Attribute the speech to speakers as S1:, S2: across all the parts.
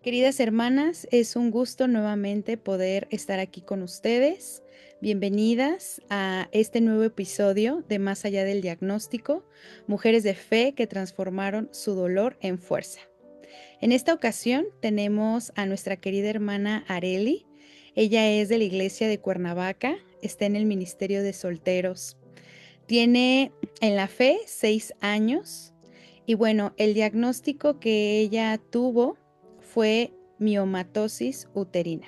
S1: Queridas hermanas, es un gusto nuevamente poder estar aquí con ustedes. Bienvenidas a este nuevo episodio de Más allá del diagnóstico, mujeres de fe que transformaron su dolor en fuerza. En esta ocasión tenemos a nuestra querida hermana Areli. Ella es de la iglesia de Cuernavaca, está en el ministerio de solteros. Tiene en la fe 6 años y bueno, el diagnóstico que ella tuvo fue miomatosis uterina.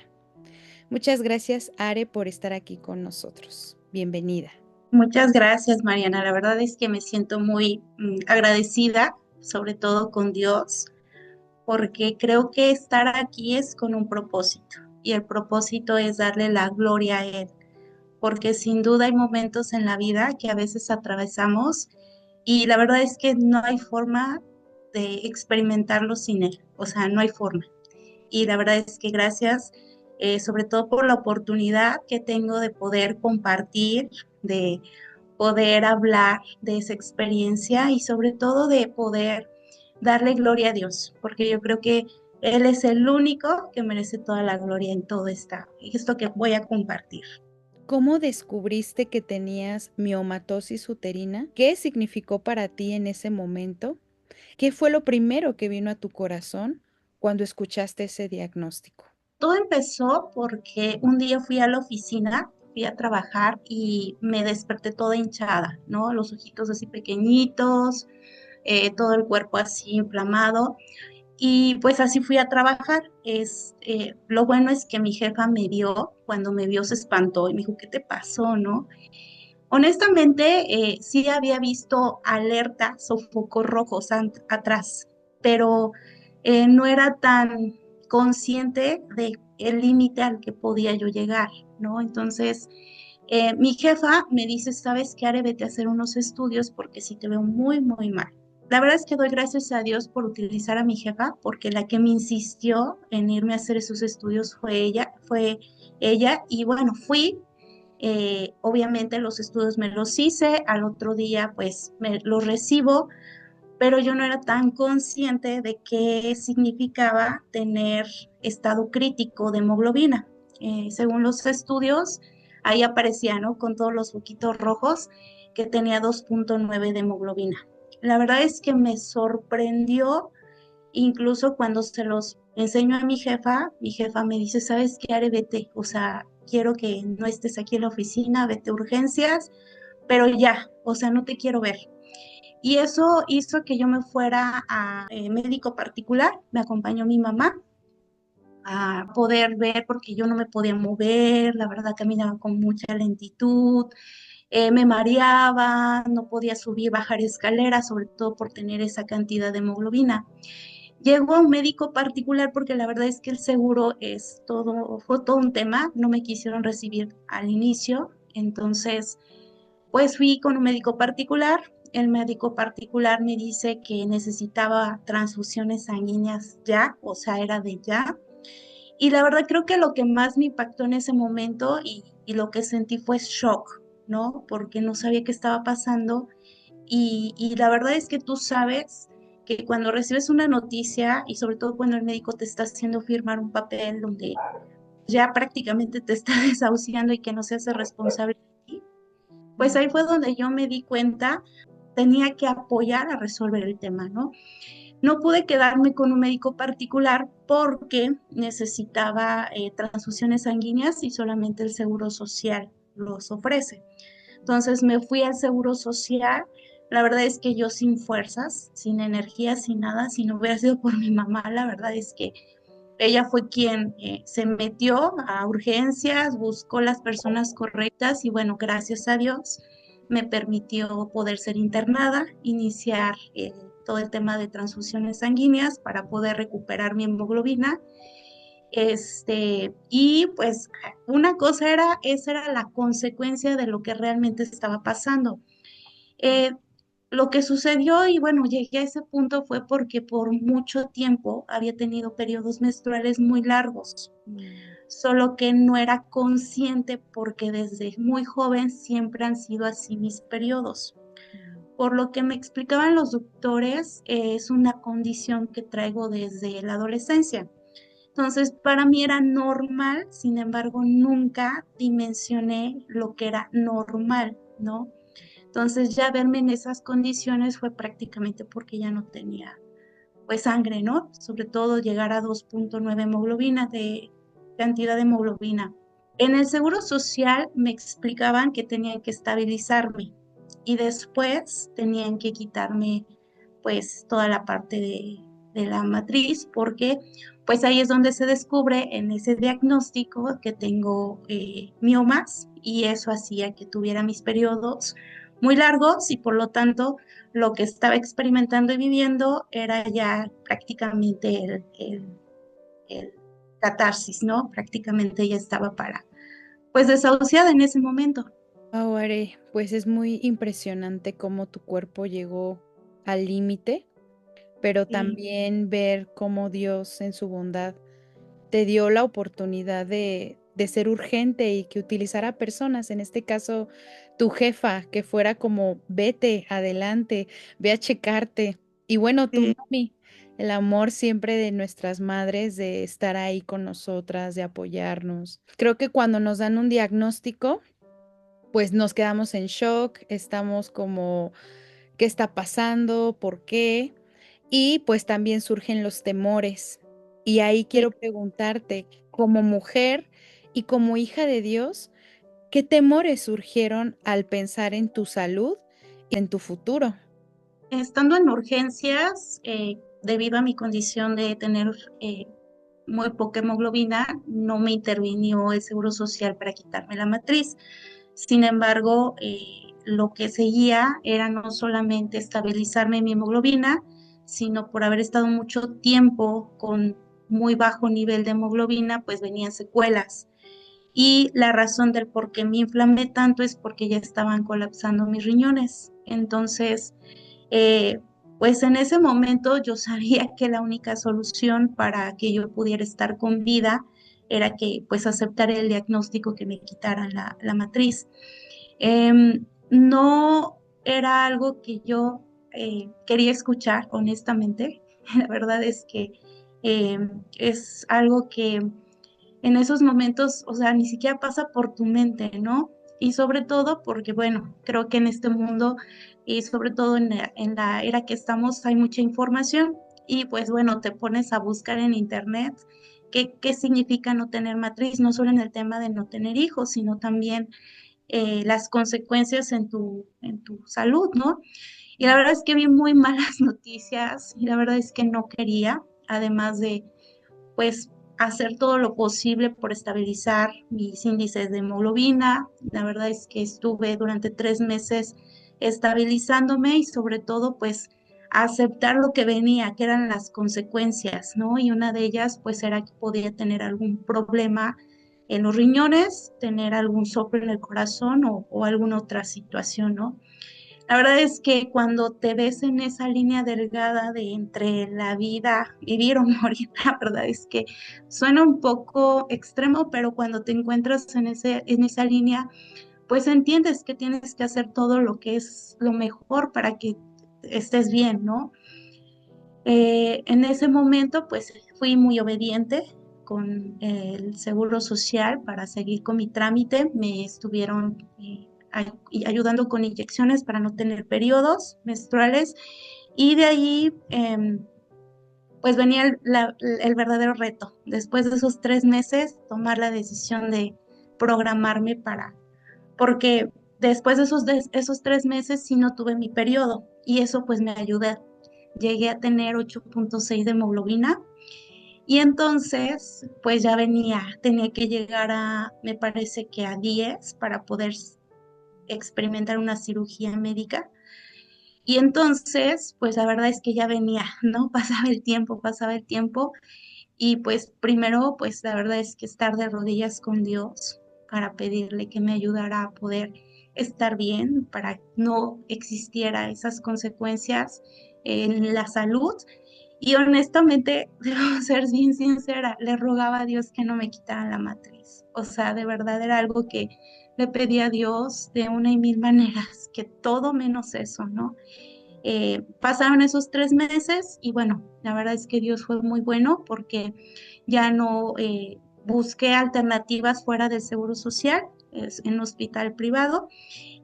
S1: Muchas gracias, Are, por estar aquí con nosotros. Bienvenida.
S2: Muchas gracias, Mariana. La verdad es que me siento muy agradecida, sobre todo con Dios, porque creo que estar aquí es con un propósito y el propósito es darle la gloria a Él, porque sin duda hay momentos en la vida que a veces atravesamos y la verdad es que no hay forma de experimentarlo sin Él, o sea, no hay forma. Y la verdad es que gracias, sobre todo por la oportunidad que tengo de poder compartir, de poder hablar de esa experiencia y sobre todo de poder darle gloria a Dios, porque yo creo que Él es el único que merece toda la gloria en todo esto que voy a compartir.
S1: ¿Cómo descubriste que tenías miomatosis uterina? ¿Qué significó para ti en ese momento? ¿Qué fue lo primero que vino a tu corazón cuando escuchaste ese diagnóstico?
S2: Todo empezó porque un día fui a la oficina, fui a trabajar y me desperté toda hinchada, ¿no? Los ojitos así pequeñitos, todo el cuerpo así inflamado. Y pues así fui a trabajar. Lo bueno es que mi jefa me vio, cuando me vio se espantó y me dijo, ¿qué te pasó, no? Honestamente, sí había visto alertas o focos rojos atrás, pero no era tan consciente de el límite al que podía yo llegar, ¿no? Entonces, mi jefa me dice, ¿sabes qué, Are? Vete a hacer unos estudios porque sí te veo muy, muy mal. La verdad es que doy gracias a Dios por utilizar a mi jefa, porque la que me insistió en irme a hacer esos estudios fue ella, y bueno, fui. Obviamente los estudios me los hice, al otro día pues me los recibo, pero yo no era tan consciente de qué significaba tener estado crítico de hemoglobina. Según los estudios, ahí aparecía, ¿no? Con todos los foquitos rojos que tenía 2,9 de hemoglobina. La verdad es que me sorprendió, incluso cuando se los enseño a mi jefa me dice, ¿sabes qué, Are? Vete, o sea, quiero que no estés aquí en la oficina, vete a urgencias, pero ya, o sea, no te quiero ver. Y eso hizo que yo me fuera a médico particular, me acompañó mi mamá a poder ver porque yo no me podía mover, la verdad caminaba con mucha lentitud, me mareaba, no podía subir, bajar escaleras, sobre todo por tener esa cantidad de hemoglobina. Llego a un médico particular porque la verdad es que el seguro fue todo un tema, no me quisieron recibir al inicio, entonces pues fui con un médico particular. El médico particular me dice que necesitaba transfusiones sanguíneas ya, o sea, era de ya. Y la verdad creo que lo que más me impactó en ese momento y lo que sentí fue shock, ¿no? Porque no sabía qué estaba pasando. Y la verdad es que tú sabes que cuando recibes una noticia y sobre todo cuando el médico te está haciendo firmar un papel donde ya prácticamente te está desahuciando y que no se hace responsable de ti, pues ahí fue donde yo me di cuenta, tenía que apoyar a resolver el tema, ¿no? No pude quedarme con un médico particular porque necesitaba transfusiones sanguíneas y solamente el Seguro Social los ofrece. Entonces me fui al Seguro Social. La verdad es que yo sin fuerzas, sin energía, sin nada, si no hubiera sido por mi mamá, la verdad es que ella fue quien se metió a urgencias, buscó las personas correctas y bueno, gracias a Dios me permitió poder ser internada, iniciar todo el tema de transfusiones sanguíneas para poder recuperar mi hemoglobina. Y pues esa era la consecuencia de lo que realmente estaba pasando. Eh, lo que sucedió, y bueno, llegué a ese punto fue porque por mucho tiempo había tenido periodos menstruales muy largos,
S1: Mm.
S2: solo que no era consciente porque desde muy joven siempre han sido así mis periodos.
S1: Mm.
S2: Por lo que me explicaban los doctores, es una condición que traigo desde la adolescencia. Entonces, para mí era normal, sin embargo, nunca dimensioné lo que era normal, ¿no? Entonces, ya verme en esas condiciones fue prácticamente porque ya no tenía, pues, sangre, ¿no? Sobre todo llegar a 2,9 hemoglobina de cantidad de hemoglobina. En el Seguro Social me explicaban que tenían que estabilizarme y después tenían que quitarme pues toda la parte de la matriz porque pues ahí es donde se descubre en ese diagnóstico que tengo miomas y eso hacía que tuviera mis periodos muy largos y por lo tanto lo que estaba experimentando y viviendo era ya prácticamente el catarsis, ¿no? Prácticamente ya estaba para pues desahuciada en ese momento.
S1: Are, pues es muy impresionante cómo tu cuerpo llegó al límite, pero
S2: Sí,
S1: también ver cómo Dios en su bondad te dio la oportunidad de ser urgente y que utilizara personas, en este caso tu jefa, que fuera como, vete, adelante, ve a checarte. Y bueno, tu
S2: sí,
S1: mami, el amor siempre de nuestras madres, de estar ahí con nosotras, de apoyarnos. Creo que cuando nos dan un diagnóstico, pues nos quedamos en shock, estamos como, ¿qué está pasando? ¿Por qué? Y pues también surgen los temores. Y ahí
S2: sí.
S1: quiero preguntarte, como mujer y como hija de Dios, ¿qué temores surgieron al pensar en tu salud y en tu futuro?
S2: Estando en urgencias, debido a mi condición de tener muy poca hemoglobina, no me intervinió el Seguro Social para quitarme la matriz. Sin embargo, lo que seguía era no solamente estabilizarme mi hemoglobina, sino por haber estado mucho tiempo con muy bajo nivel de hemoglobina, pues venían secuelas. Y la razón del por qué me inflamé tanto es porque ya estaban colapsando mis riñones. Entonces, eh, pues en ese momento yo sabía que la única solución para que yo pudiera estar con vida era que pues aceptar el diagnóstico que me quitaran la matriz. No era algo que yo quería escuchar, honestamente. La verdad es que es algo que en esos momentos, o sea, ni siquiera pasa por tu mente, ¿no? Y sobre todo porque, bueno, creo que en este mundo y sobre todo en la era que estamos hay mucha información y pues bueno, te pones a buscar en internet qué significa no tener matriz, no solo en el tema de no tener hijos, sino también las consecuencias en tu salud, ¿no? Y la verdad es que vi muy malas noticias y la verdad es que no quería, además de pues hacer todo lo posible por estabilizar mis índices de hemoglobina. La verdad es que estuve durante 3 meses estabilizándome y sobre todo pues aceptar lo que venía, que eran las consecuencias, ¿no? Y una de ellas pues era que podía tener algún problema en los riñones, tener algún soplo en el corazón o alguna otra situación, ¿no? La verdad es que cuando te ves en esa línea delgada de entre la vida, vivir o morir, la verdad es que suena un poco extremo, pero cuando te encuentras en esa línea, pues entiendes que tienes que hacer todo lo que es lo mejor para que estés bien, ¿no? En ese momento, pues fui muy obediente con el Seguro Social para seguir con mi trámite. Me estuvieron ayudando con inyecciones para no tener periodos menstruales y de ahí, pues venía el verdadero reto. Después de esos 3 meses, tomar la decisión de programarme porque después de esos 3 meses sí no tuve mi periodo y eso pues me ayudó. Llegué a tener 8,6 de hemoglobina y entonces pues ya tenía que llegar me parece que a 10 para poder experimentar una cirugía médica. Y entonces, pues la verdad es que ya venía, ¿no? Pasaba el tiempo y pues primero, pues la verdad es que estar de rodillas con Dios para pedirle que me ayudara a poder estar bien, para no existiera esas consecuencias en la salud. Y honestamente, debo ser bien sincera, le rogaba a Dios que no me quitaran la matriz. O sea, de verdad era algo que le pedí a Dios de una y mil maneras, que todo menos eso, ¿no? Pasaron esos 3 meses y bueno, la verdad es que Dios fue muy bueno porque ya no busqué alternativas fuera del seguro social, en un hospital privado,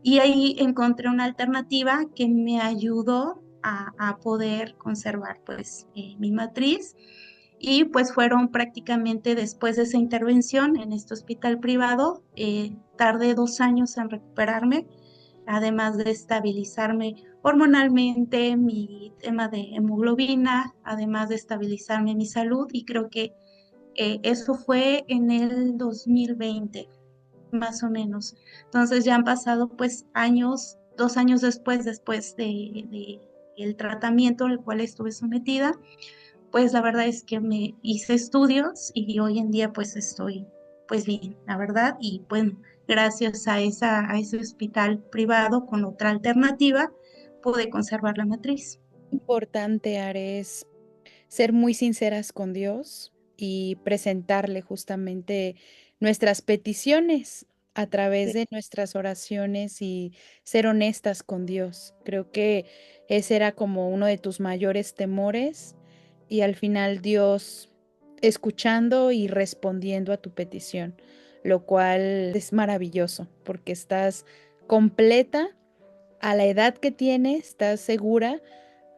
S2: y ahí encontré una alternativa que me ayudó a poder conservar pues mi matriz. Y pues fueron prácticamente después de esa intervención en este hospital privado, tardé 2 años en recuperarme, además de estabilizarme hormonalmente, mi tema de hemoglobina, además de estabilizarme mi salud, y creo que eso fue en el 2020 más o menos. Entonces ya han pasado pues años, 2 años después de el tratamiento al cual estuve sometida, pues la verdad es que me hice estudios y hoy en día pues estoy pues bien, la verdad, y bueno, gracias a ese hospital privado con otra alternativa, pude conservar la matriz.
S1: Importante, Ares, ser muy sinceras con Dios y presentarle justamente nuestras peticiones a través
S2: Sí,
S1: de nuestras oraciones y ser honestas con Dios. Creo que ese era como uno de tus mayores temores y al final Dios escuchando y respondiendo a tu petición, lo cual es maravilloso porque estás completa a la edad que tienes, estás segura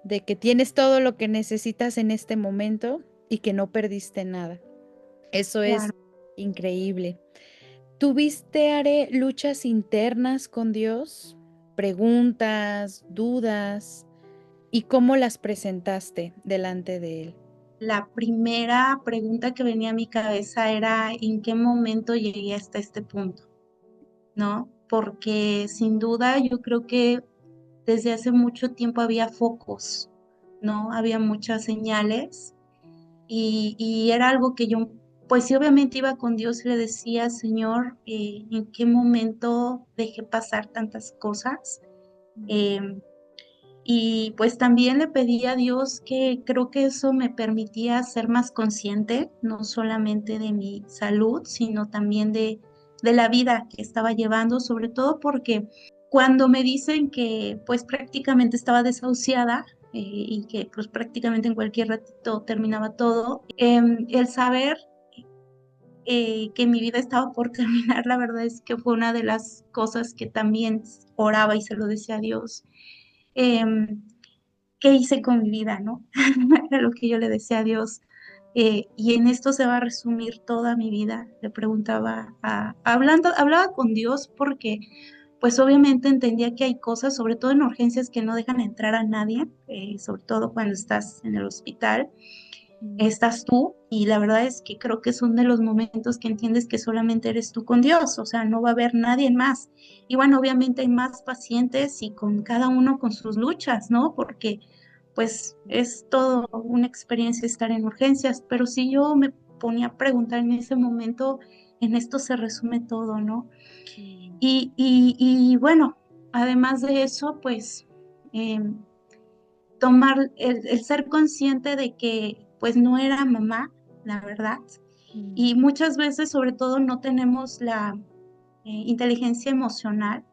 S1: de que tienes todo lo que necesitas en este momento y que no perdiste nada. Eso es
S2: claro.
S1: increíble. ¿Tuviste, Are, luchas internas con Dios? Preguntas, dudas, ¿y cómo las presentaste delante de Él?
S2: La primera pregunta que venía a mi cabeza era ¿en qué momento llegué hasta este punto? ¿No? Porque sin duda yo creo que desde hace mucho tiempo había focos, ¿no? Había muchas señales y era algo que yo, pues sí, obviamente iba con Dios y le decía, Señor, ¿en qué momento dejé pasar tantas cosas? Em, y pues también le pedí a Dios que creo que eso me permitía ser más consciente, no solamente de mi salud, sino también de la vida que estaba llevando, sobre todo porque cuando me dicen que pues prácticamente estaba desahuciada y que pues prácticamente en cualquier ratito terminaba todo, el saber que mi vida estaba por terminar, la verdad es que fue una de las cosas que también oraba y se lo decía a Dios. Em, ¿Qué hice con mi vida, no? Era lo que yo le decía a Dios. Y en esto se va a resumir toda mi vida. Le preguntaba, hablaba con Dios porque, pues obviamente entendía que hay cosas, sobre todo en urgencias, que no dejan entrar a nadie, sobre todo cuando estás en el hospital,
S1: Mm.
S2: estás tú, y la verdad es que creo que son de los momentos que entiendes que solamente eres tú con Dios, o sea, no va a haber nadie más. Y bueno, obviamente hay más pacientes y con cada uno con sus luchas, ¿no? Porque pues es todo una experiencia estar en urgencias, pero si yo me ponía a preguntar en ese momento, en esto se resume todo, ¿no?
S1: Mm.
S2: Y bueno, además de eso, pues em, tomar el ser consciente de que pues no era mamá, la verdad,
S1: Mm.
S2: y muchas veces sobre todo no tenemos la inteligencia emocional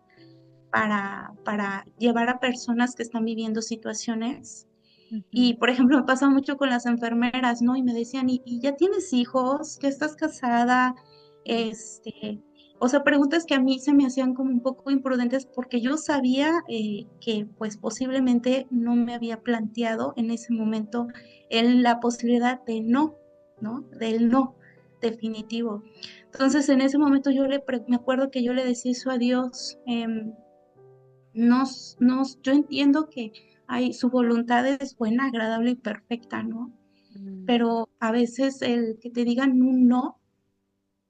S2: para llevar a personas que están viviendo situaciones.
S1: Ujú.
S2: Y, por ejemplo, me pasa mucho con las enfermeras, ¿no? Y me decían, ¿y ya tienes hijos? ¿Ya estás casada?
S1: Mm.
S2: O sea, preguntas que a mí se me hacían como un poco imprudentes porque yo sabía que, pues, posiblemente no me había planteado en ese momento la posibilidad de no, ¿no? Del no definitivo. Entonces, en ese momento me acuerdo que yo le decía eso a Dios. Yo entiendo que su voluntad es buena, agradable y perfecta, ¿no?
S1: Mm.
S2: Pero a veces el que te digan un no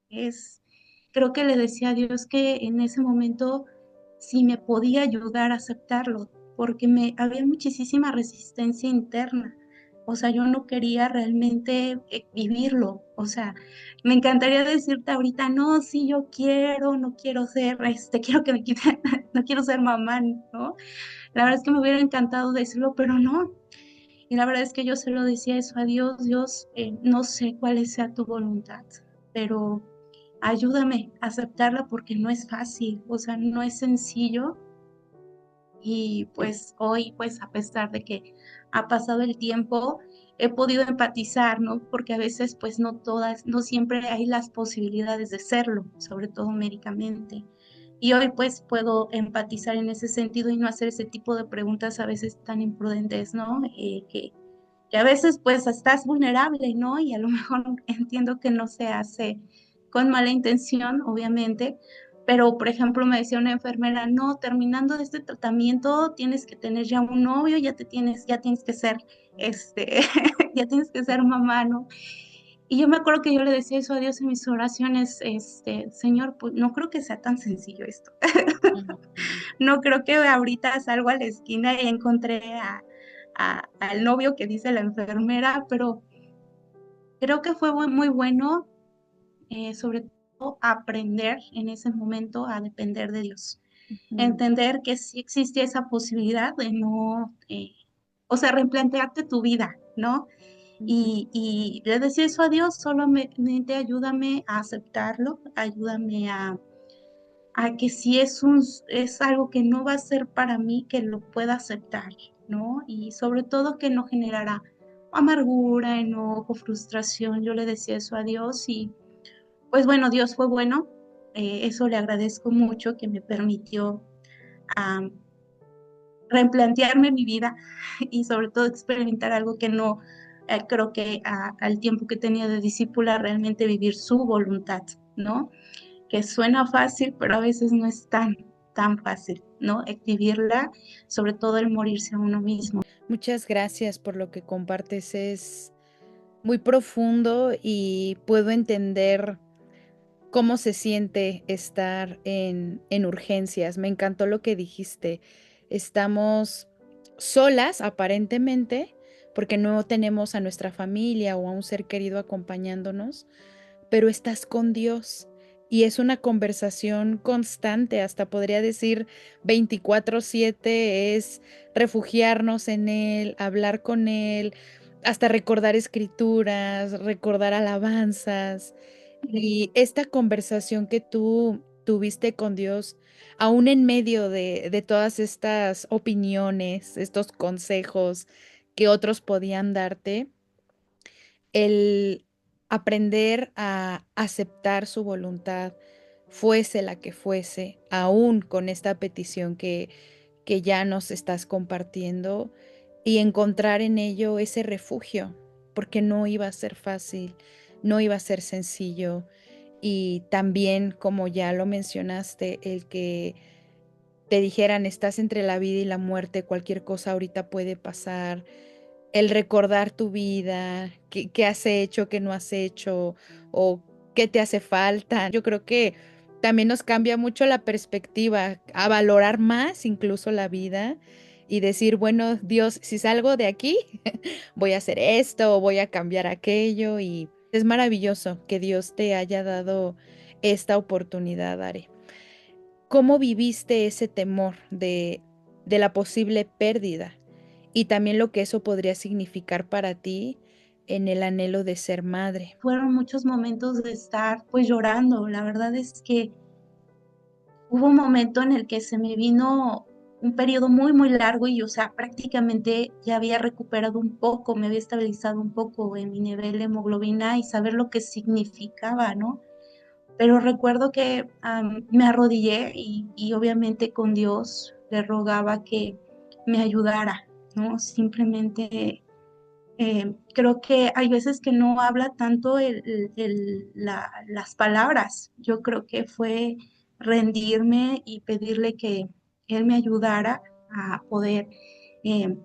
S2: es, creo que le decía a Dios que en ese momento sí me podía ayudar a aceptarlo, porque había muchísima resistencia interna. O sea, yo no quería realmente vivirlo. O sea, me encantaría decirte ahorita, no, sí, yo quiero, no quiero ser, quiero que me quiten, no quiero ser mamá, ¿no? La verdad es que me hubiera encantado decirlo, pero no. Y la verdad es que yo se lo decía eso a Dios, Dios, no sé cuál sea tu voluntad, pero ayúdame a aceptarla porque no es fácil, o sea, no es sencillo Y pues hoy, pues a pesar de que ha pasado el tiempo, he podido empatizar, ¿no? Porque a veces pues no siempre hay las posibilidades de serlo, sobre todo médicamente. Y hoy pues puedo empatizar en ese sentido y no hacer ese tipo de preguntas a veces tan imprudentes, ¿no? Que a veces pues estás vulnerable, ¿no? Y a lo mejor entiendo que no se hace con mala intención, obviamente, pero por ejemplo me decía una enfermera, no, terminando este tratamiento tienes que tener ya un novio, ya tienes que ser, este, ya tienes que ser mamá, ¿no? Y yo me acuerdo que yo le decía eso a Dios en mis oraciones, Señor, pues no creo que sea tan sencillo esto.
S1: Ujú.
S2: No creo que ahorita salgo a la esquina y encontré al novio que dice la enfermera, pero creo que fue muy bueno, sobre todo aprender en ese momento a depender de Dios,
S1: Ujú.
S2: entender que sí existe esa posibilidad de no, o sea, replantearte tu vida, ¿no?
S1: Ujú.
S2: Y le decía eso a Dios, solamente ayúdame a aceptarlo, ayúdame a que si es algo que no va a ser para mí, que lo pueda aceptar, ¿no? Y sobre todo que no generará amargura, enojo, frustración. Yo le decía eso a Dios y pues bueno, Dios fue bueno. Eso le agradezco mucho que me permitió am, replantearme mi vida y sobre todo experimentar algo que no creo que al tiempo que tenía de discípula realmente vivir su voluntad, ¿no? Que suena fácil, pero a veces no es tan fácil, ¿no? Vivirla, sobre todo el morirse a uno mismo.
S1: Muchas gracias por lo que compartes. Es muy profundo y puedo entender cómo se siente estar en urgencias. Me encantó lo que dijiste. Estamos solas, aparentemente, porque no tenemos a nuestra familia o a un ser querido acompañándonos, pero estás con Dios. Y es una conversación constante, hasta podría decir 24/7, es refugiarnos en Él, hablar con Él, hasta recordar escrituras, recordar alabanzas. Y esta conversación que tú tuviste con Dios, aún en medio de todas estas opiniones, estos consejos que otros podían darte, el aprender a aceptar su voluntad, fuese la que fuese, aún con esta petición que ya nos estás compartiendo, y encontrar en ello ese refugio, porque no iba a ser fácil, no iba a ser sencillo. Y también, como ya lo mencionaste, el que te dijeran, estás entre la vida y la muerte, cualquier cosa ahorita puede pasar, el recordar tu vida, qué has hecho, qué no has hecho, o qué te hace falta. Yo creo que también nos cambia mucho la perspectiva, a valorar más incluso la vida y decir, bueno, Dios, si salgo de aquí, voy a hacer esto o voy a cambiar aquello. Y es maravilloso que Dios te haya dado esta oportunidad, Are. ¿Cómo viviste ese temor de la posible pérdida y también lo que eso podría significar para ti en el anhelo de ser madre?
S2: Fueron muchos momentos de estar pues llorando. La verdad es que hubo un momento en el que se me vino un periodo muy largo y, o sea, prácticamente ya había recuperado un poco, me había estabilizado un poco en mi nivel de hemoglobina y saber lo que significaba, ¿no? Pero recuerdo que me arrodillé y obviamente con Dios le rogaba que me ayudara, ¿no? Simplemente creo que hay veces que no habla tanto las palabras. Yo creo que fue rendirme y pedirle que Él me ayudara a poder, eh,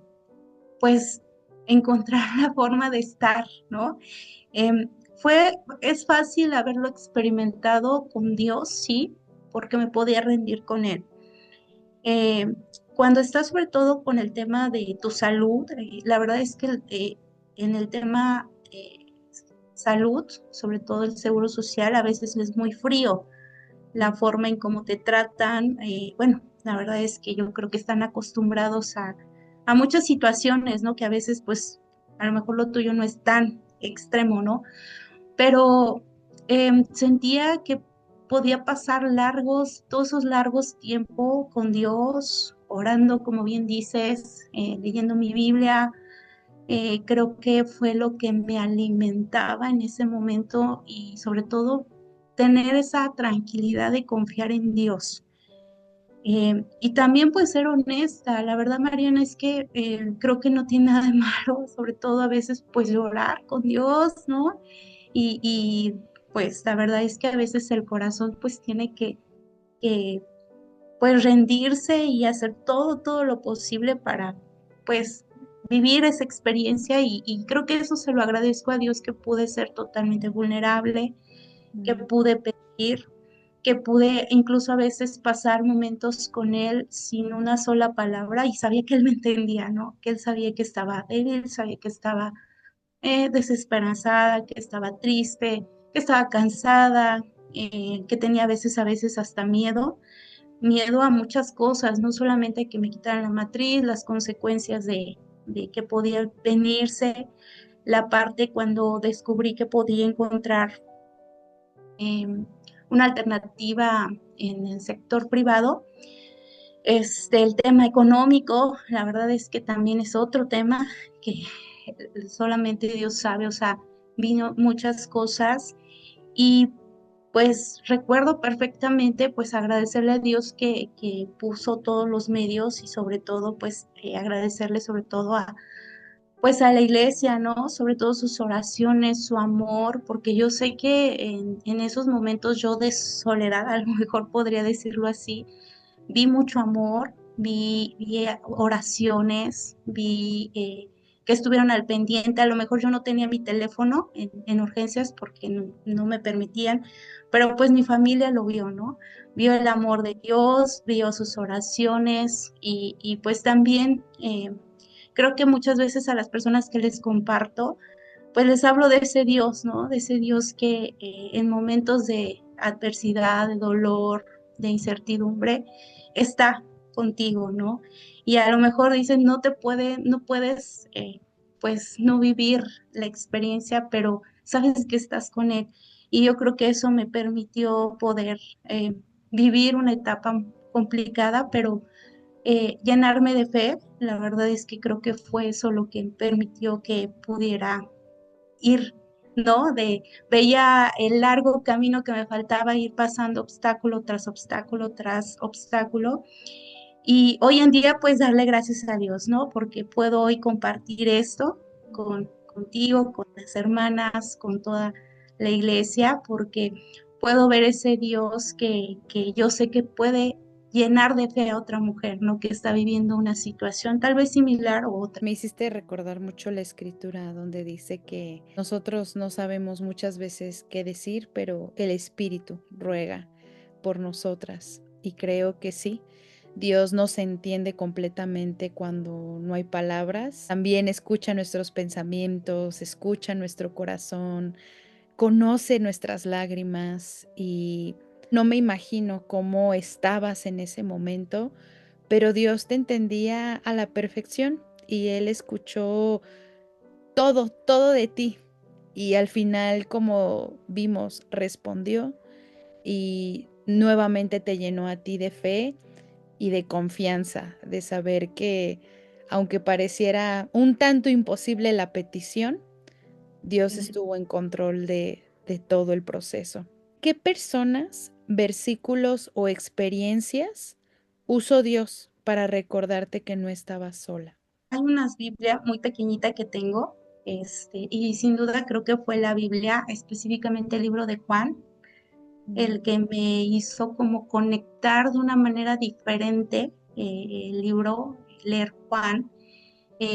S2: pues, encontrar la forma de estar, ¿no? Em, es fácil haberlo experimentado con Dios, sí, porque me podía rendir con Él. Eh, Cuando estás sobre todo con el tema de tu salud, la verdad es que en el tema salud, sobre todo el seguro social, a veces es muy frío la forma en cómo te tratan. Bueno, la verdad es que yo creo que están acostumbrados a muchas situaciones, ¿no? Que a veces, pues, a lo mejor lo tuyo no es tan extremo, ¿no? Pero sentía que podía pasar todos esos largos tiempos con Dios orando, como bien dices, leyendo mi Biblia. Creo que fue lo que me alimentaba en ese momento y sobre todo tener esa tranquilidad de confiar en Dios. Y también pues ser honesta, la verdad Mariana es que creo que no tiene nada de malo, sobre todo a veces pues llorar con Dios, ¿no? Y pues la verdad es que a veces el corazón pues tiene que pues rendirse y hacer todo lo posible para pues vivir esa experiencia y creo que eso se lo agradezco a Dios que pude ser totalmente vulnerable, que pude pedir, que pude incluso a veces pasar momentos con Él sin una sola palabra y sabía que Él me entendía, ¿no? Que Él sabía que estaba débil, sabía que estaba desesperanzada, que estaba triste, que estaba cansada, que tenía a veces hasta miedo a muchas cosas, no solamente que me quitaran la matriz, las consecuencias de que podía venirse, la parte cuando descubrí que podía encontrar eh, una alternativa en el sector privado. El tema económico, la verdad es que también es otro tema que solamente Dios sabe, o sea, vino muchas cosas y pues recuerdo perfectamente pues agradecerle a Dios que puso todos los medios y sobre todo pues agradecerle sobre todo a pues a la iglesia, ¿no? Sobre todo sus oraciones, su amor, porque yo sé que en esos momentos yo de soledad, a lo mejor podría decirlo así, vi mucho amor, vi oraciones, vi que estuvieron al pendiente. A lo mejor yo no tenía mi teléfono en urgencias porque no me permitían, pero pues mi familia lo vio, ¿no? Vio el amor de Dios, vio sus oraciones y pues también creo que muchas veces a las personas que les comparto, pues les hablo de ese Dios, ¿no? De ese Dios que en momentos de adversidad, de dolor, de incertidumbre, está contigo, ¿no? Y a lo mejor dicen, no puedes, pues, no vivir la experiencia, pero sabes que estás con Él. Y yo creo que eso me permitió poder vivir una etapa complicada, pero llenarme de fe. La verdad es que creo que fue eso lo que permitió que pudiera ir, ¿no? Veía el largo camino que me faltaba ir pasando obstáculo tras obstáculo tras obstáculo. Y hoy en día, pues darle gracias a Dios, ¿no? Porque puedo hoy compartir esto contigo, con las hermanas, con toda la iglesia, porque puedo ver ese Dios que yo sé que puede llenar de fe a otra mujer, ¿no? Que está viviendo una situación tal vez similar o otra.
S1: Me hiciste recordar mucho la escritura donde dice que nosotros no sabemos muchas veces qué decir, pero el Espíritu ruega por nosotras. Y creo que sí, Dios nos entiende completamente cuando no hay palabras. También escucha nuestros pensamientos, escucha nuestro corazón, conoce nuestras lágrimas y no me imagino cómo estabas en ese momento, pero Dios te entendía a la perfección y Él escuchó todo de ti y al final, como vimos, respondió y nuevamente te llenó a ti de fe y de confianza, de saber que aunque pareciera un tanto imposible la petición, Dios estuvo en control de todo el proceso. ¿Qué personas, versículos o experiencias usó Dios para recordarte que no estabas sola?
S2: Hay una Biblia muy pequeñita que tengo, y sin duda creo que fue la Biblia, específicamente el libro de Juan, el que me hizo como conectar de una manera diferente el libro, leer Juan,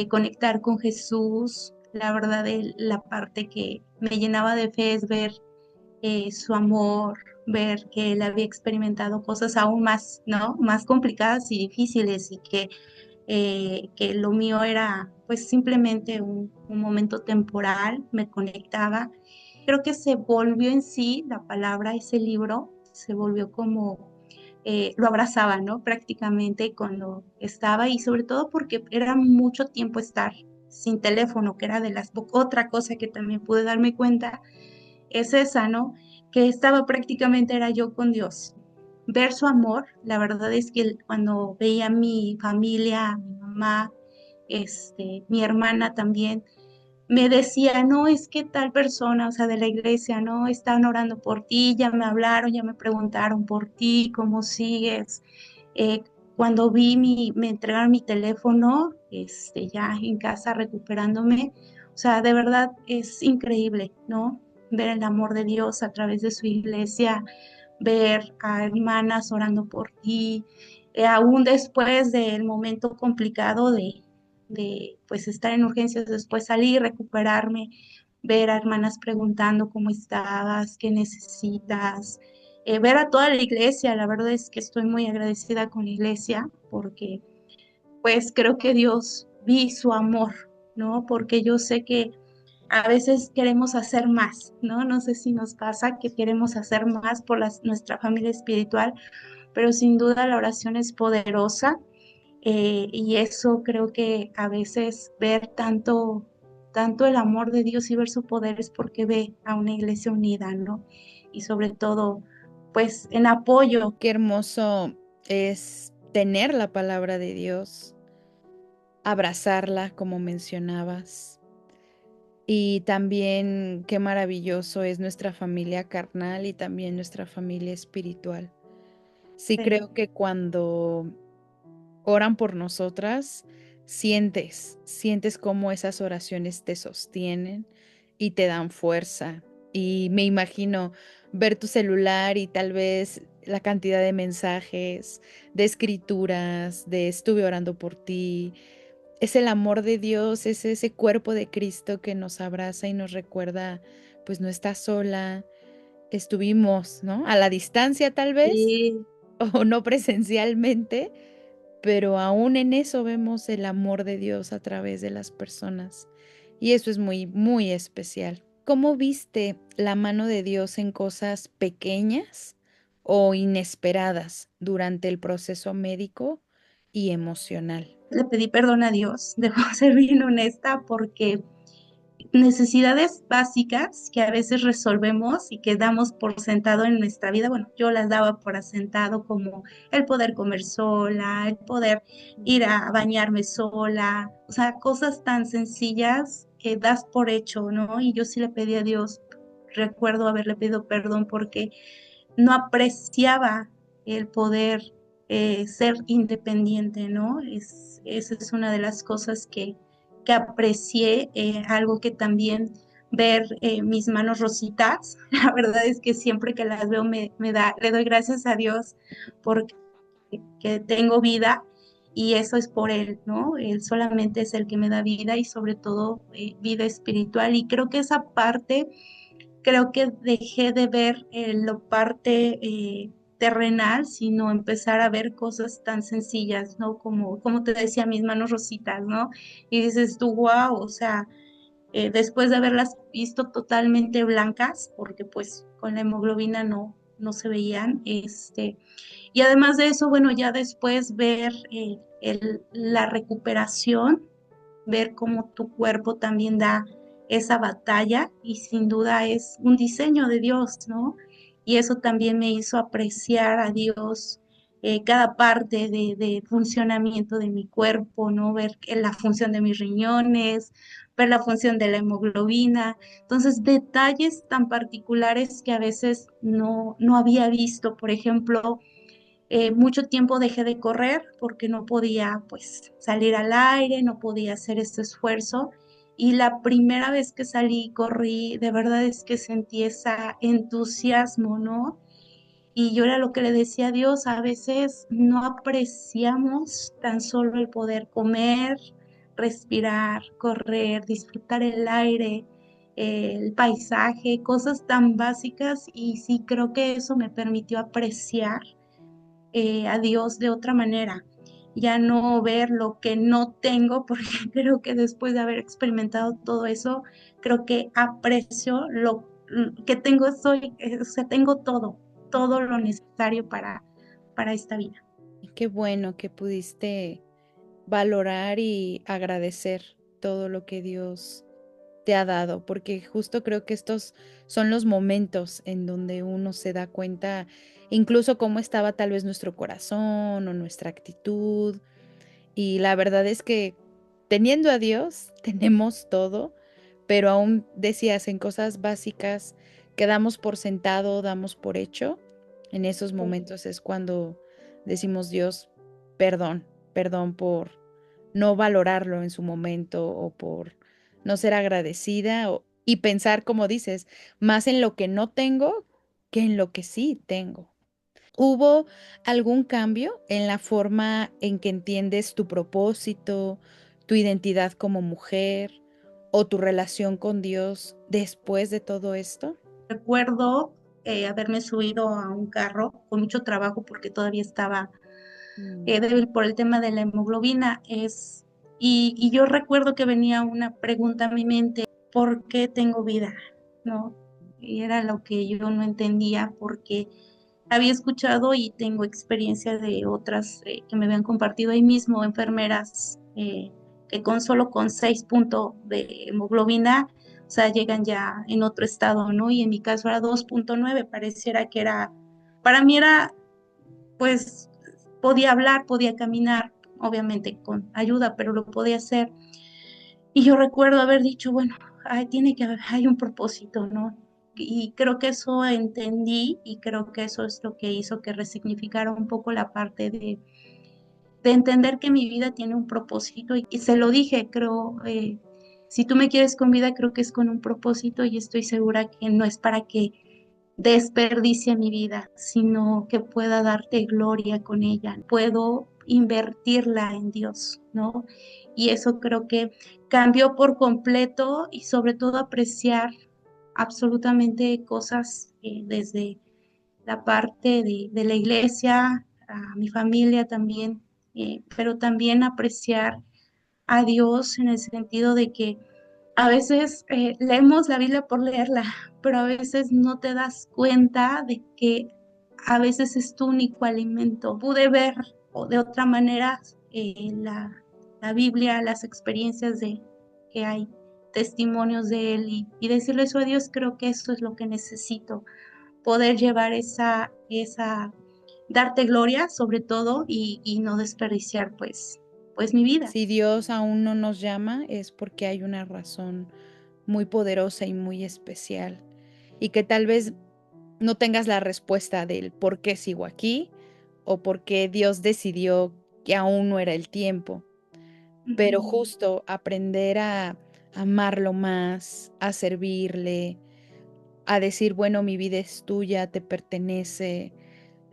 S2: conectar con Jesús. La verdad, la parte que me llenaba de fe es ver su amor, ver que él había experimentado cosas aún más, ¿no? Más complicadas y difíciles y que lo mío era pues simplemente un momento temporal, me conectaba. Creo que se volvió en sí la palabra, ese libro, se volvió como, lo abrazaba, ¿no? Prácticamente cuando estaba y sobre todo porque era mucho tiempo estar sin teléfono, que era de las otra cosa que también pude darme cuenta, es esa, ¿no? Que estaba prácticamente era yo con Dios, ver su amor. La verdad es que cuando veía a mi familia, a mi mamá, mi hermana también, me decía, no, es que tal persona, o sea, de la iglesia, no, están orando por ti, ya me hablaron, ya me preguntaron por ti, cómo sigues. Eh, Cuando me entregaron mi teléfono, ya en casa recuperándome, o sea, de verdad es increíble, ¿no? Ver el amor de Dios a través de su iglesia, ver a hermanas orando por ti, aún después del momento complicado de pues estar en urgencias, después salir, recuperarme, ver a hermanas preguntando cómo estabas, qué necesitas, ver a toda la iglesia. La verdad es que estoy muy agradecida con la iglesia porque pues creo que Dios vi su amor, ¿no? Porque yo sé que a veces queremos hacer más, ¿no? No sé si nos pasa que queremos hacer más por nuestra familia espiritual, pero sin duda la oración es poderosa, y eso creo que a veces ver tanto el amor de Dios y ver su poder es porque ve a una iglesia unida, ¿no? Y sobre todo, pues en apoyo.
S1: Qué hermoso es tener la palabra de Dios, abrazarla, como mencionabas. Y también qué maravilloso es nuestra familia carnal y también nuestra familia espiritual. Sí
S2: Sí,
S1: creo que cuando oran por nosotras, sientes cómo esas oraciones te sostienen y te dan fuerza. Y me imagino ver tu celular y tal vez la cantidad de mensajes, de escrituras, de estuve orando por ti. Es el amor de Dios, es ese cuerpo de Cristo que nos abraza y nos recuerda, pues no estás sola, estuvimos, ¿no? A la distancia tal vez,
S2: sí,
S1: o no presencialmente, pero aún en eso vemos el amor de Dios a través de las personas. Y eso es muy, muy especial. ¿Cómo viste la mano de Dios en cosas pequeñas o inesperadas durante el proceso médico y emocional?
S2: le pedí perdón a Dios, debo ser bien honesta, porque necesidades básicas que a veces resolvemos y que damos por sentado en nuestra vida, bueno, yo las daba por sentado, como el poder comer sola, el poder ir a bañarme sola, o sea, cosas tan sencillas que das por hecho, ¿no? Y yo sí le pedí a Dios, recuerdo haberle pedido perdón porque no apreciaba el poder, ser independiente, ¿no? Esa es una de las cosas que aprecié, algo que también ver, mis manos rositas. La verdad es que siempre que las veo le doy gracias a Dios porque que tengo vida, y eso es por Él, ¿no? Él solamente es el que me da vida y sobre todo, vida espiritual. Y creo que esa parte, creo que dejé de ver, lo parte, terrenal, sino empezar a ver cosas tan sencillas, ¿no? Como te decía, mis manos rositas, ¿no? Y dices tú, wow, o sea, después de haberlas visto totalmente blancas, porque pues con la hemoglobina no se veían, y además de eso, bueno, ya después ver, la recuperación, ver cómo tu cuerpo también da esa batalla y sin duda es un diseño de Dios, ¿no? Y eso también me hizo apreciar a Dios, cada parte de funcionamiento de mi cuerpo, ¿no? Ver la función de mis riñones, ver la función de la hemoglobina. Entonces, detalles tan particulares que a veces no había visto. Por ejemplo, mucho tiempo dejé de correr porque no podía pues salir al aire, no podía hacer este esfuerzo. Y la primera vez que salí y corrí, de verdad es que sentí ese entusiasmo, ¿no? Y yo era lo que le decía a Dios, a veces no apreciamos tan solo el poder comer, respirar, correr, disfrutar el aire, el paisaje, cosas tan básicas, y sí creo que eso me permitió apreciar, a Dios de otra manera, ya no ver lo que no tengo, porque creo que después de haber experimentado todo eso, creo que aprecio lo que tengo, o sea, tengo todo lo necesario para esta vida.
S1: Y qué bueno que pudiste valorar y agradecer todo lo que Dios te ha dado, porque justo creo que estos son los momentos en donde uno se da cuenta incluso cómo estaba tal vez nuestro corazón o nuestra actitud. Y la verdad es que teniendo a Dios, tenemos todo, pero aún decías en cosas básicas que damos por sentado, damos por hecho. En esos momentos es cuando decimos Dios, perdón, perdón por no valorarlo en su momento o por no ser agradecida y pensar, como dices, más en lo que no tengo que en lo que sí tengo. ¿Hubo algún cambio en la forma en que entiendes tu propósito, tu identidad como mujer o tu relación con Dios después de todo esto?
S2: Recuerdo haberme subido a un carro con mucho trabajo porque todavía estaba
S1: Mm,
S2: débil por el tema de la hemoglobina. Y yo recuerdo que venía una pregunta a mi mente, ¿por qué tengo vida? ¿No? Y era lo que yo no entendía porque había escuchado y tengo experiencia de otras que me habían compartido ahí mismo, enfermeras que con solo con 6 puntos de hemoglobina, o sea, llegan ya en otro estado, ¿no? Y en mi caso era 2,9, pareciera que era, para mí era, pues, podía hablar, podía caminar, obviamente con ayuda, pero lo podía hacer. Y yo recuerdo haber dicho, bueno, tiene que haber, hay un propósito, ¿no? Y creo que eso entendí y creo que eso es lo que hizo que resignificara un poco la parte de entender que mi vida tiene un propósito y se lo dije, creo, si tú me quieres con vida, creo que es con un propósito y estoy segura que no es para que desperdicie mi vida, sino que pueda darte gloria con ella. Puedo invertirla en Dios, ¿no? Y eso creo que cambió por completo y sobre todo apreciar absolutamente cosas desde la parte de la iglesia, a mi familia también, pero también apreciar a Dios en el sentido de que a veces leemos la Biblia por leerla, pero a veces no te das cuenta de que a veces es tu único alimento. Pude ver o de otra manera la Biblia, las experiencias de que hay, testimonios de Él y decirle eso a Dios, creo que eso es lo que necesito, poder llevar darte gloria sobre todo y no desperdiciar pues mi vida.
S1: Si Dios aún no nos llama es porque hay una razón muy poderosa y muy especial y que tal vez no tengas la respuesta del por qué sigo aquí o por qué Dios decidió que aún no era el tiempo, pero
S2: Ujú.
S1: justo aprender a amarlo más, a servirle, a decir, bueno, mi vida es tuya, te pertenece,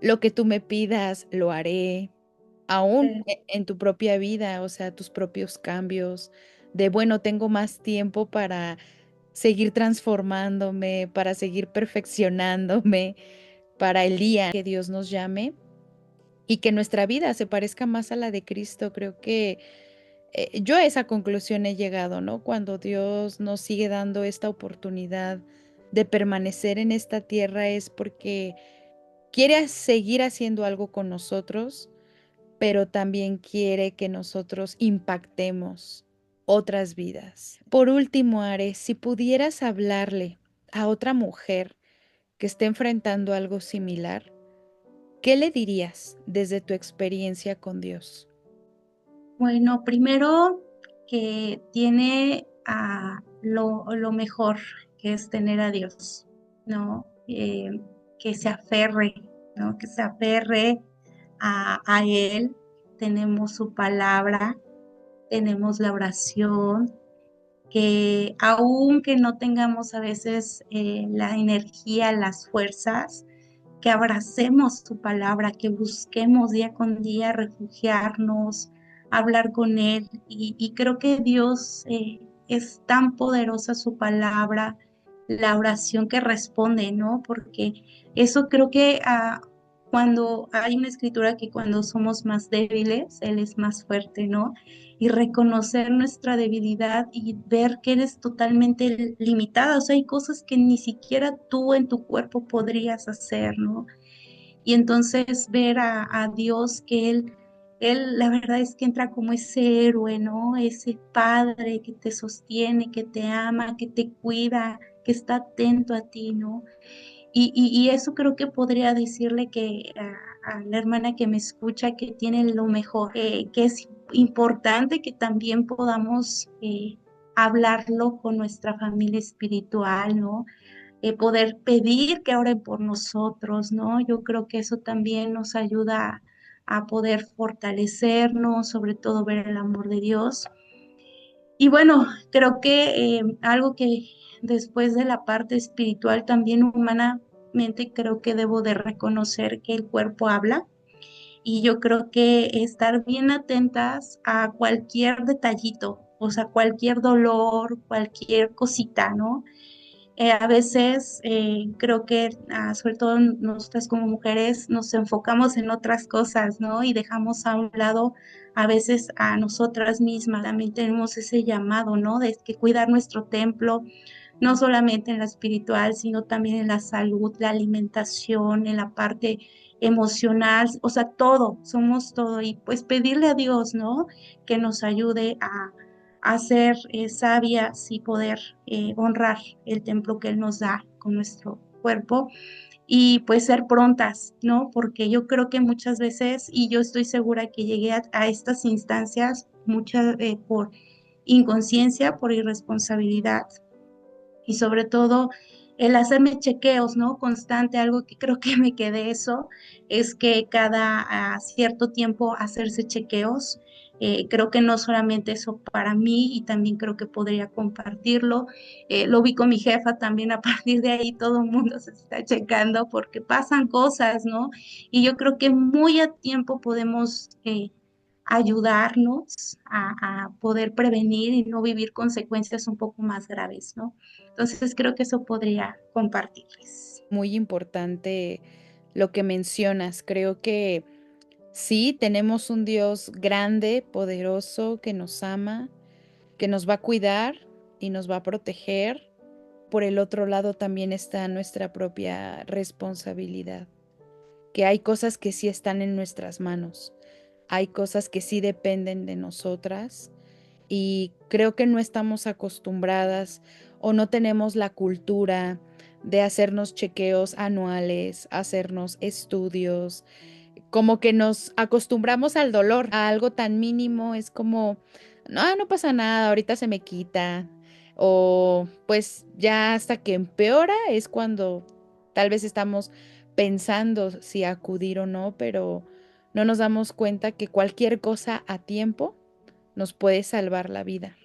S1: lo que tú me pidas, lo haré, aún en tu propia vida, o sea, tus propios cambios, de, bueno, tengo más tiempo para seguir transformándome, para seguir perfeccionándome, para el día que Dios nos llame y que nuestra vida se parezca más a la de Cristo. Creo que yo a esa conclusión he llegado, ¿no? Cuando Dios nos sigue dando esta oportunidad de permanecer en esta tierra es porque quiere seguir haciendo algo con nosotros, pero también quiere que nosotros impactemos otras vidas. Por último, Ares, si pudieras hablarle a otra mujer que esté enfrentando algo similar, ¿qué le dirías desde tu experiencia con Dios?
S2: Bueno, primero que tiene a lo mejor, que es tener a Dios, ¿no? Que se aferre, ¿no? Que se aferre a Él. Tenemos su palabra, tenemos la oración, que aunque no tengamos a veces la energía, las fuerzas, que abracemos su palabra, que busquemos día con día refugiarnos, hablar con Él. Y creo que Dios es tan poderosa su palabra, la oración que responde, ¿no? Porque eso creo que cuando hay una escritura que cuando somos más débiles, Él es más fuerte, ¿no? Y reconocer nuestra debilidad y ver que eres totalmente limitada, o sea, hay cosas que ni siquiera tú en tu cuerpo podrías hacer, ¿no? Y entonces ver a Dios que Él él la verdad es que entra como ese héroe, ¿no? Ese padre que te sostiene, que te ama, que te cuida, que está atento a ti, ¿no? Y eso creo que podría decirle que a la hermana que me escucha que tiene lo mejor, que es importante que también podamos hablarlo con nuestra familia espiritual, ¿no? Poder pedir que oren por nosotros, ¿no? Yo creo que eso también nos ayuda a poder fortalecernos, sobre todo ver el amor de Dios. Y bueno, creo que algo que después de la parte espiritual, también humanamente, creo que debo de reconocer que el cuerpo habla. Y yo creo que estar bien atentas a cualquier detallito, o sea, cualquier dolor, cualquier cosita, ¿no? A veces creo que, sobre todo nosotras como mujeres, nos enfocamos en otras cosas, ¿no? Y dejamos a un lado a veces a nosotras mismas. También tenemos ese llamado, ¿no? De que cuidar nuestro templo, no solamente en la espiritual, sino también en la salud, la alimentación, en la parte emocional, o sea, todo, somos todo. Y pues pedirle a Dios, ¿no? Que nos ayude a ser sabias y poder honrar el templo que Él nos da con nuestro cuerpo y pues ser prontas, ¿no? Porque yo creo que muchas veces, y yo estoy segura que llegué a estas instancias, muchas por inconsciencia, por irresponsabilidad y sobre todo el hacerme chequeos, ¿no? Constante, algo que creo que me quedé eso, es que cada cierto tiempo hacerse chequeos. Creo que no solamente eso para mí y también creo que podría compartirlo. Lo vi con mi jefa también, a partir de ahí todo el mundo se está checando porque pasan cosas, ¿no? Y yo creo que muy a tiempo podemos ayudarnos a poder prevenir y no vivir consecuencias un poco más graves, ¿no? Entonces creo que eso podría compartirles.
S1: Muy importante lo que mencionas. Creo que sí, tenemos un Dios grande, poderoso, que nos ama, que nos va a cuidar y nos va a proteger. Por el otro lado también está nuestra propia responsabilidad, que hay cosas que sí están en nuestras manos, hay cosas que sí dependen de nosotras y creo que no estamos acostumbradas o no tenemos la cultura de hacernos chequeos anuales, hacernos estudios, como que nos acostumbramos al dolor, a algo tan mínimo, es como, no, no pasa nada, ahorita se me quita, o pues ya hasta que empeora es cuando tal vez estamos pensando si acudir o no, pero no nos damos cuenta que cualquier cosa a tiempo nos puede salvar la vida.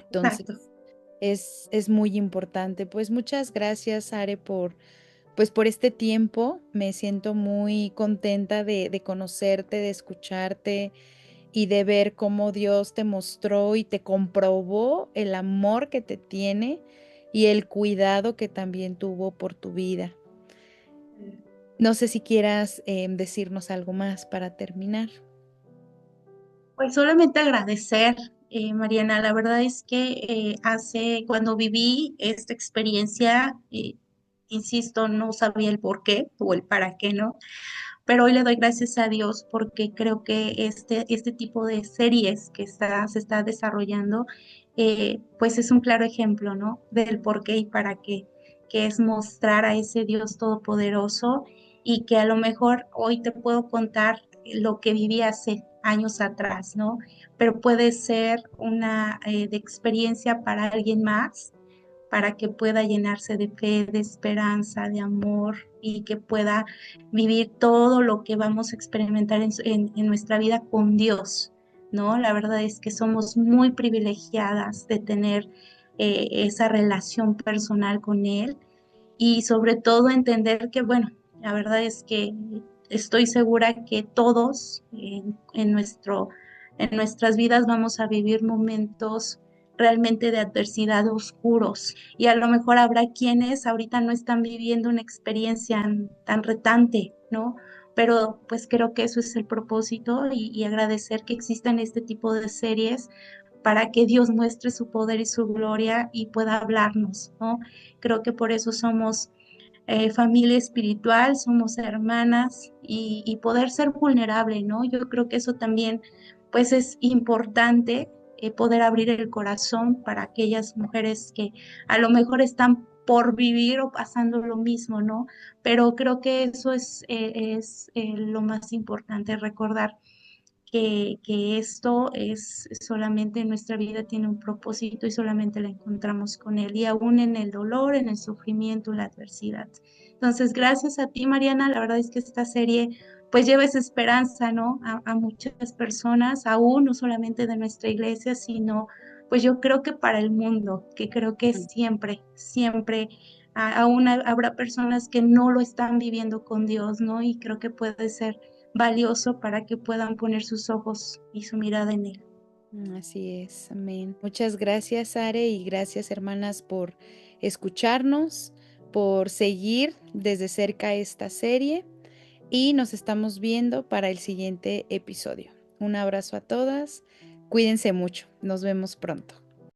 S1: Entonces,
S2: Exacto.
S1: es muy importante. Pues muchas gracias, Are, pues por este tiempo. Me siento muy contenta de conocerte, de escucharte y de ver cómo Dios te mostró y te comprobó el amor que te tiene y el cuidado que también tuvo por tu vida. No sé si quieras decirnos algo más para terminar.
S2: Pues solamente agradecer, Mariana, la verdad es que cuando viví esta experiencia, insisto, no sabía el por qué o el para qué, ¿no? Pero hoy le doy gracias a Dios porque creo que este tipo de series que se está desarrollando, pues es un claro ejemplo, ¿no? Del por qué y para qué, que es mostrar a ese Dios todopoderoso y que a lo mejor hoy te puedo contar lo que viví hace años atrás, ¿no? Pero puede ser una de experiencia para alguien más para que pueda llenarse de fe, de esperanza, de amor y que pueda vivir todo lo que vamos a experimentar en nuestra vida con Dios, ¿no? La verdad es que somos muy privilegiadas de tener esa relación personal con Él y sobre todo entender que, bueno, la verdad es que estoy segura que todos en nuestras vidas vamos a vivir momentos realmente de adversidad oscuros y a lo mejor habrá quienes ahorita no están viviendo una experiencia tan retante, ¿no? Pero pues creo que eso es el propósito y agradecer que existan este tipo de series para que Dios muestre su poder y su gloria y pueda hablarnos, ¿no? Creo que por eso somos familia espiritual, somos hermanas y poder ser vulnerable, ¿no? Yo creo que eso también, pues es importante, poder abrir el corazón para aquellas mujeres que a lo mejor están por vivir o pasando lo mismo, ¿no? Pero creo que eso es lo más importante, recordar que esto es solamente nuestra vida tiene un propósito y solamente la encontramos con Él, y aún en el dolor, en el sufrimiento, en la adversidad. Entonces, gracias a ti, Mariana, la verdad es que esta serie pues lleva esa esperanza, ¿no? A muchas personas, aún no solamente de nuestra iglesia, sino pues yo creo que para el mundo, que creo que siempre, siempre aún habrá personas que no lo están viviendo con Dios, ¿no? Y creo que puede ser valioso para que puedan poner sus ojos y su mirada en Él.
S1: Así es, amén. Muchas gracias, Are, y gracias, hermanas, por escucharnos, por seguir desde cerca esta serie y nos estamos viendo para el siguiente episodio. Un abrazo a todas, cuídense mucho, nos vemos pronto.